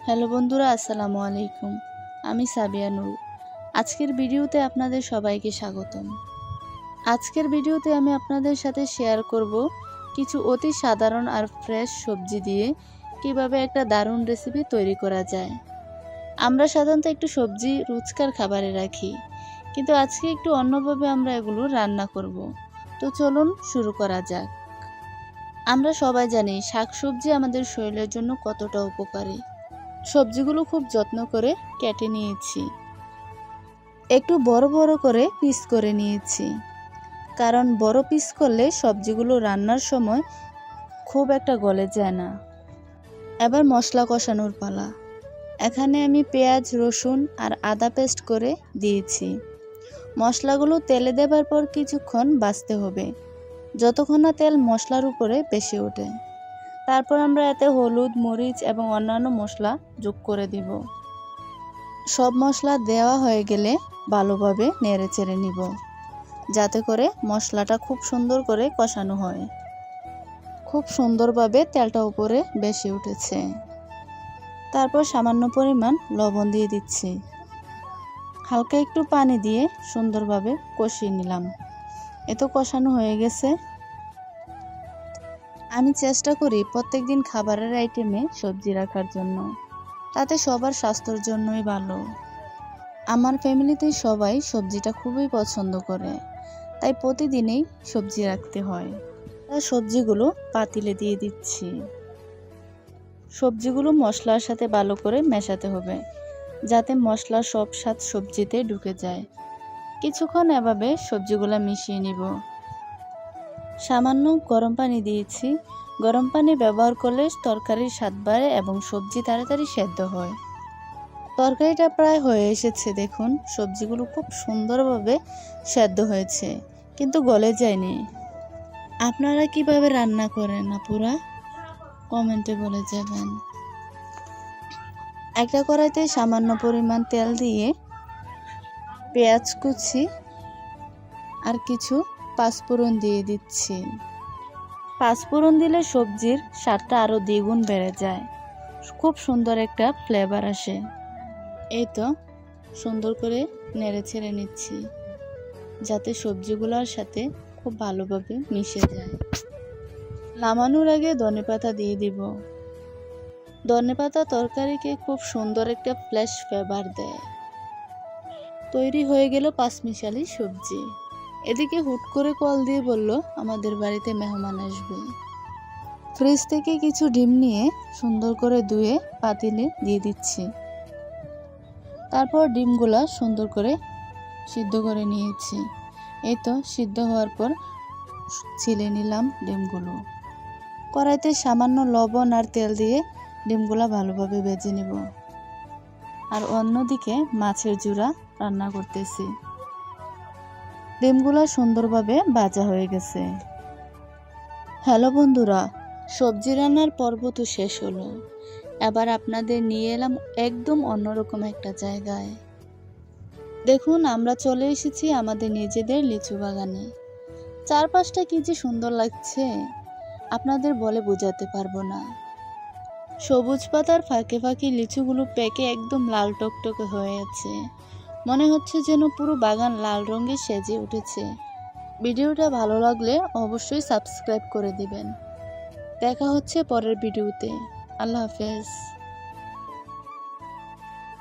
Hello বন্ধুরা, আসসালামু আলাইকুম। আমি সাবিয়া নূর। আজকের ভিডিওতে আপনাদের সবাইকে স্বাগতম। আজকের ভিডিওতে আমি আপনাদের সাথে শেয়ার করব কিছু অতি সাধারণ আর ফ্রেশ সবজি দিয়ে কিভাবে একটা দারুণ রেসিপি তৈরি করা যায়। আমরা সাধারণত একটু সবজি রোজকার খাবারে রাখি, কিন্তু আজকে একটু অন্যভাবে আমরা এগুলো রান্না করব। তো চলুন শুরু করা যাক। আমরা সবাই জানি শাকসবজি আমাদের শরীরের জন্য কতটা উপকারী। সবজিগুলো খুব যত্ন করে কেটে নিয়েছি, একটু বড় বড় করে পিস করে নিয়েছি, কারণ বড় পিস করলে সবজিগুলো রান্নার সময় খুব একটা গলে যায় না। এবার মশলা কষানোর পালা। এখানে আমি পেঁয়াজ, রসুন আর আদা পেস্ট করে দিয়েছি। মশলাগুলো তেলে দেবার পর কিছুক্ষণ ভাজতে হবে, যতক্ষণ না তেল মশলার উপরে বেশি ওঠে। তারপর আমরা এতে হলুদ, মরিচ এবং অন্যান্য মশলা যোগ করে দিব। সব মশলা দেওয়া হয়ে গেলে ভালোভাবে নেড়ে চেড়ে নিব, যাতে করে মশলাটা খুব সুন্দর করে কষানো হয়। খুব সুন্দরভাবে তেলটা উপরে বেশি উঠেছে। তারপর সামান্য পরিমাণ লবণ দিয়ে দিচ্ছি। হালকা একটু পানি দিয়ে সুন্দরভাবে কষিয়ে নিলাম। এত কষানো হয়ে গেছে। আমি চেষ্টা করি প্রত্যেকদিন খাবারের আইটেমে সবজি রাখার জন্য, তাতে সবার স্বাস্থ্যের জন্যই ভালো। আমার ফ্যামিলিতে সবাই সবজিটা খুবই পছন্দ করে, তাই প্রতিদিনই সবজি রাখতে হয়। তাই সবজিগুলো পাতিলে দিয়ে দিচ্ছি। সবজিগুলো মশলার সাথে ভালো করে মেশাতে হবে, যাতে মশলার সব স্বাদ সবজিতে ঢুকে যায়। কিছুক্ষণ এভাবে সবজিগুলো মিশিয়ে নিব। সামান্য গরম পানি দিয়েছি। গরম পানি ব্যবহার করলে তরকারির স্বাদ বাড়ে এবং সবজি তাড়াতাড়ি সেদ্ধ হয়। তরকারিটা প্রায় হয়ে এসেছে। দেখুন, সবজিগুলো খুব সুন্দরভাবে সেদ্ধ হয়েছে, কিন্তু গলে যায়নি। আপনারা কিভাবে রান্না করেন আপুরা? কমেন্টে বলে যাবেন। একটা কড়াইতে সামান্য পরিমাণ তেল দিয়ে পেঁয়াজ কুচি আর কিছু পাঁচফোড়ন দিয়ে দিচ্ছি। পাঁচফোড়ন দিলে সবজির স্বাদটা আরও দ্বিগুণ বেড়ে যায়, খুব সুন্দর একটা ফ্লেভার আসে। এই তো সুন্দর করে নেড়ে ছেড়ে নিচ্ছি, যাতে সবজিগুলোর সাথে খুব ভালোভাবে মিশে যায়। নামানোর আগে ধনেপাতা দিয়ে দিব। ধনেপাতা তরকারিকে খুব সুন্দর একটা ফ্রেশ ফ্লেভার দেয়। তৈরি হয়ে গেল পাঁচমিশালি সবজি। এদিকে হুট করে কল দিয়ে বলল আমাদের বাড়িতে মেহমান আসবে। ফ্রিজ থেকে কিছু ডিম নিয়ে সুন্দর করে ধুয়ে পাতিলে দিয়ে দিচ্ছি। তারপর ডিমগুলা সুন্দর করে সিদ্ধ করে নিয়েছি। এই তো সিদ্ধ হওয়ার পর ছিলে নিলাম ডিমগুলো। কড়াইতে সামান্য লবণ আর তেল দিয়ে ডিমগুলা ভালোভাবে ভেজে নিব। আর অন্যদিকে মাছের জুড়া রান্না করতেছি। ডিমগুলা সুন্দরভাবে ভাজা হয়ে গেছে। হ্যালো বন্ধুরা, সবজি রান্নার পর্ব তো শেষ হলো। এবার আপনাদের নিয়ে এলাম একদম অন্যরকম একটা জায়গায়। দেখুন, আমরা চলে এসেছি আমাদের নিজেদের লিচু বাগানে। চারপাশটা কি যে সুন্দর লাগছে, আপনাদের বলে বোঝাতে পারবো না। সবুজ পাতার ফাঁকে ফাঁকে লিচুগুলো পেকে একদম লাল টকটকে হয়ে আছে। মনে হচ্ছে যেন পুরো বাগান লাল রঙে সেজে উঠেছে। ভিডিওটা ভালো লাগলে অবশ্যই সাবস্ক্রাইব করে দিবেন। দেখা হচ্ছে পরের ভিডিওতে। আল্লাহ হাফেজ।